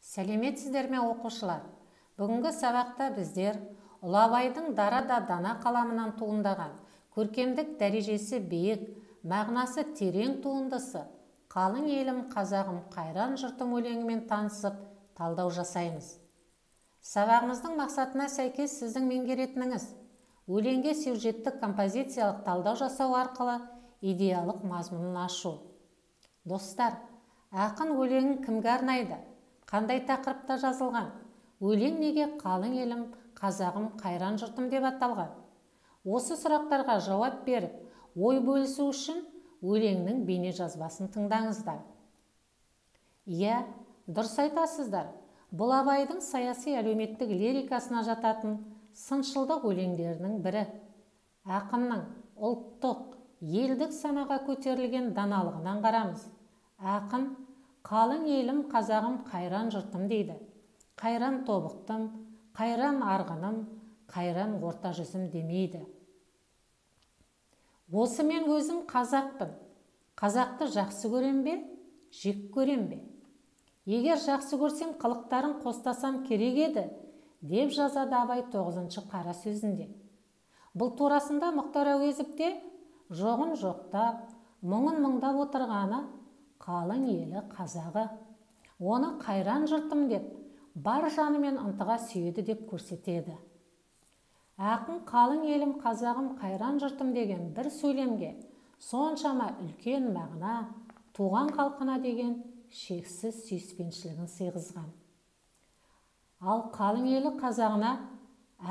Сәлеметсіздер ме оқушылар? Бүгінгі сабақта біздер Ұлы Абайдың Дара да дана қаламынан туындаған көркемдік дәрежесі биік, мағынасы терең туындысы Қалың елім қазағым қайран жұртым өлеңімен танысып, талдау жасаймыз. Сабағымыздың мақсатына сәйкес сіздің меңгеретініңіз өлеңге сюжеттік композициялық талдау жасау арқылы идеялық мазмұнын ашу. Достар, ақын өлеңін кімге арнайды? Қандай тақырыпта жазылған? Өлең неге қалың елім, қазағым, қайран жұртым деп аталған? Осы сұрақтарға жауап беріп, ой бөлісу үшін өлеңнің бейне жазбасын тыңдаңыздар. Иә, дұрыс айтасыздар. Бұл Абайдың саяси әлеуметтік лирикасына жататын сыншылдық өлеңдерінің бірі. Ақынның ұлттық, елдік санаға көтерілген даналығынан қарамыз. Ақын қалың елім, қазағым, қайран жұртым дейді. Қайран тобықтым, қайран арғыным, қайран орта жүзім демейді. Осы мен өзім қазақпын. Қазақты жақсы көрем бе, жек көрем бе? Егер жақсы көрсем, қылықтарын қостасам керек еді, деп жазады Абай 9-шы қара сөзінде. Бұл турасында Мұхтар Әуезов те жоғын жоқтап, мұңын мұңдап отырғаны қалың елі қазағы. Оны қайран жұртым деп, бар жанымен ынтыға сүйеді деп көрсетеді. Ақын қалың елім, қазағым, қайран жұртым деген бір сөйлемге соншама үлкен мағына, туған халқына деген шексіз сүйіспеншілігін сыйғызған. Ал қалың елі қазағына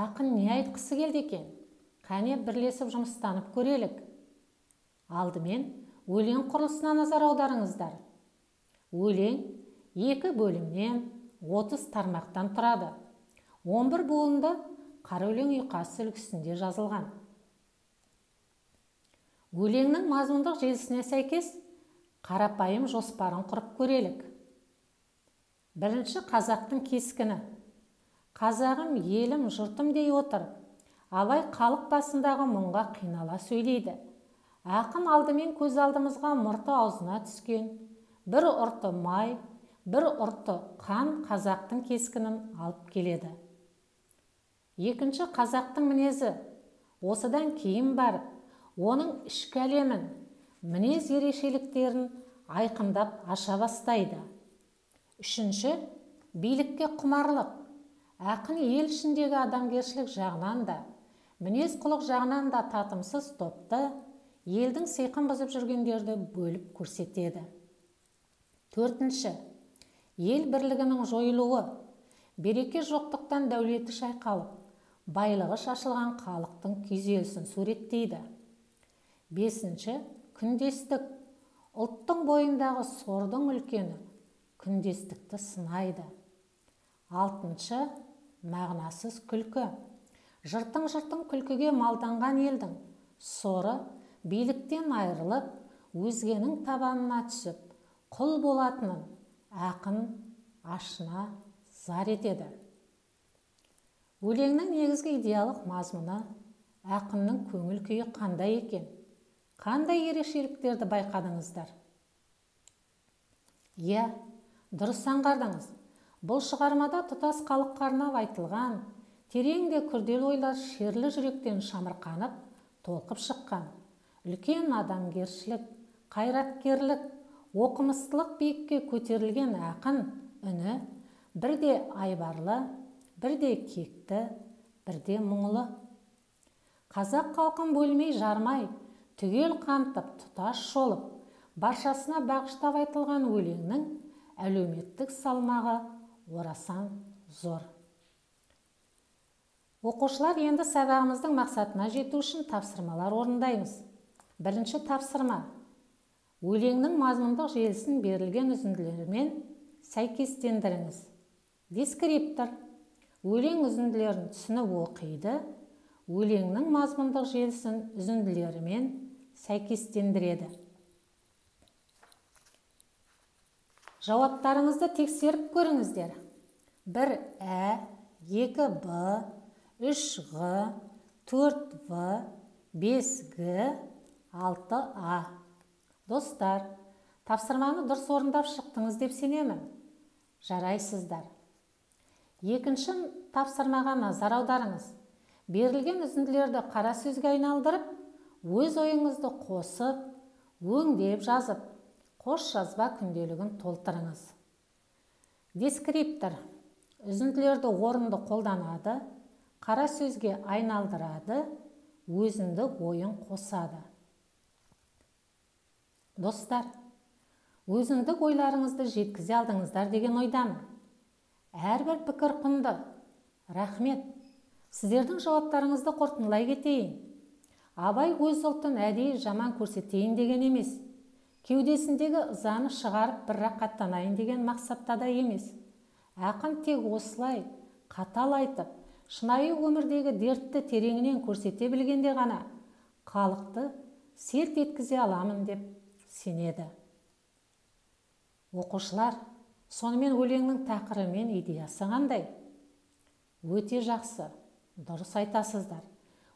ақын не айтқысы келді екен? Қане бірлесіп жұмыстанып көрелік. Алдымен өлең құрылысына назар аударыңыздар. Өлең 2 бөлімнен 30 тармақтан тұрады. 11 буынды қара өлең ұйқасы үлгісінде жазылған. Өлеңнің мазмұндық желісіне сәйкес қарапайым жоспарын құрып көрелік. Бірінші, қазақтың кескіні. Қазағым, елім, жұртым дей отырып, Абай халық басындағы мұңға қинала сөйлейді. Ақын алдымен көз алдымызға мұрты аузына түскен, бір ұрты май, бір ұрты қан қазақтың кескінін алып келеді. Екінші, қазақтың мінезі. Осыдан кейін барып, оның ішкі әлемін, мінез ерекшеліктерін айқындап аша бастайды. Үшінші, билікке құмарлық. Ақын ел ішіндегі адамгершілік жағынан да, мінез құлық жағынан да татымсыз топты, елдің сиқын бұзып жүргендерді бөліп көрсетеді. Төртінші, ел бірлігінің жойылуы. Береке жоқтықтан дәулеті шайқалып, байлығы шашылған халықтың күйзелісін суреттейді. Бесінші, күндестік. Ұлттың бойындағы сордың үлкені күндестікті сынайды. Алтыншы, мағынасыз күлкі. Жыртың күлкіге малданған елдің соры биліктен айырылып, өзгенің табанына түсіп, құл болатынын ақын ашына зар етеді. Өлеңнің негізгі идеялық мазмұны, ақынның көңіл күйі қандай екен? Қандай ерекшеліктерді байқадыңыздар? Иә, дұрыс аңғардыңыз. Бұл шығармада тұтас халыққа арнап айтылған, терең де күрделі ойлар шерлі жүректен шамырқанып, толқып шыққан. Үлкен адамгершілік, қайраткерлік, оқымыстылық биікке көтерілген ақын үні бірде айбарлы, бірде кекті, бірде мұңлы. Қазақ халқын бөлмей жармай, түгел қамтып, тұтас шолып, баршасына бағыштап айтылған өлеңнің әлеуметтік салмағы орасан зор. Оқушылар, енді сабағымыздың мақсатына жету үшін тапсырмалар орындаймыз. Бірінші тапсырма. Өлеңнің мазмұндық желісін берілген үзінділермен сәйкестендіріңіз. Дескриптор. Өлең үзінділерін түсініп оқиды, өлеңнің мазмұндық желісін үзінділерімен сәйкестендіреді. Жауаптарыңызды тексеріп көріңіздер. 1Ә, 2Б, 3Ғ, 4В, 5Г, 6А. Достар, тапсырманы дұрыс орындап шықтыңыз деп сенемін. жарайсыздар. Екінші тапсырмаға назар аударыңыз. Берілген үзінділерді қара сөзге айналдырып, өз ойыңызды қосып, өңдеп жазып, қос жазба күнделігін толтырыңыз. Дескриптор үзінділерді орынды қолданады, қара сөзге айналдырады, өзіндік ойын қосады. Достар, өзіндік ойларыңызды жеткізе алдыңыздар деген ойдамын. Әрбір пікір құнды. Рахмет. Сіздердің жауаптарыңызды қорытындылай кетейін. Абай өз ұлтын әдейі жаман көрсетейін деген емес. Кеудесіндегі ызаны шығарып бір рақаттанайын деген мақсатта да емес. Ақын тек осылай қатал айтып, шынайы өмірдегі дертті тереңінен көрсете білгенде ғана халықты селт еткізе аламын деп сенеді. Оқушылар, сонымен өлеңнің тақырыбы мен идеясы қандай? Өте жақсы, дұрыс айтасыздар.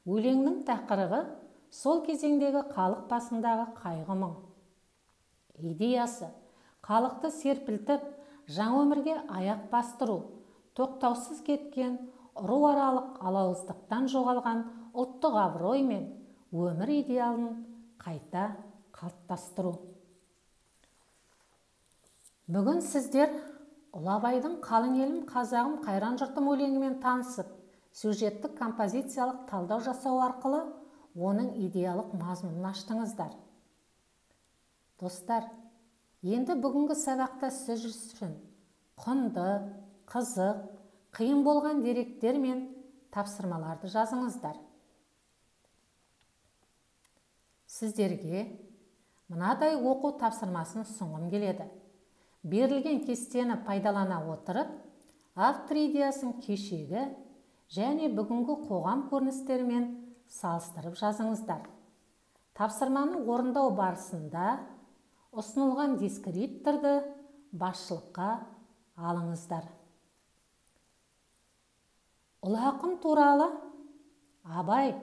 Өлеңнің тақырыбы сол кезеңдегі халық басындағы қайғы-мұң. Идеясы халықты серпілтіп, жаңа өмірге аяқ бастыру, тоқтаусыз кеткен ұру-аралық алауыздықтан жоғалған ұлттық абырой мен өмір идеалын қайта қалыптастыру. Бүгін сіздер Ұлы Абайдың «Қалың елім, қазағым, қайран жұртым» өлеңімен танысып, сюжеттік композициялық талдау жасау арқылы оның идеялық мазмұнын аштыңыздар. Достар, енді бүгінгі сабақта сіз үшін құнды, қызық, қиын болған деректер мен тапсырмаларды жазыңыздар. Сіздерге мынадай оқу тапсырмасын ұсынғым келеді. Берілген кестені пайдалана отырып, автор идеясын кешегі және бүгінгі қоғам көріністерімен салыстырып жазыңыздар. Тапсырманы орындау барысында ұсынылған дескрипторды басшылыққа алыңыздар. Ұлы ақын туралы Абай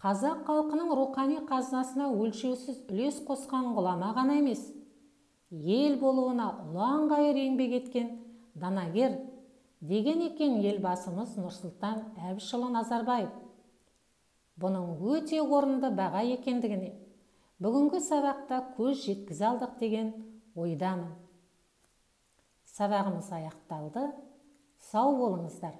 қазақ халқының рухани қазынасына өлшеусіз үлес қосқан ғұлама ғана емес, ел болуына ұлан ғайыр еңбек еткен данагер деген екен елбасымыз Нұрсұлтан Әбішұлы Назарбаев. Бұның өте орынды баға екендігіне бүгінгі сабақта көз жеткізе алдық деген ойдамын. Сабағымыз аяқталды. Сау болыңыздар.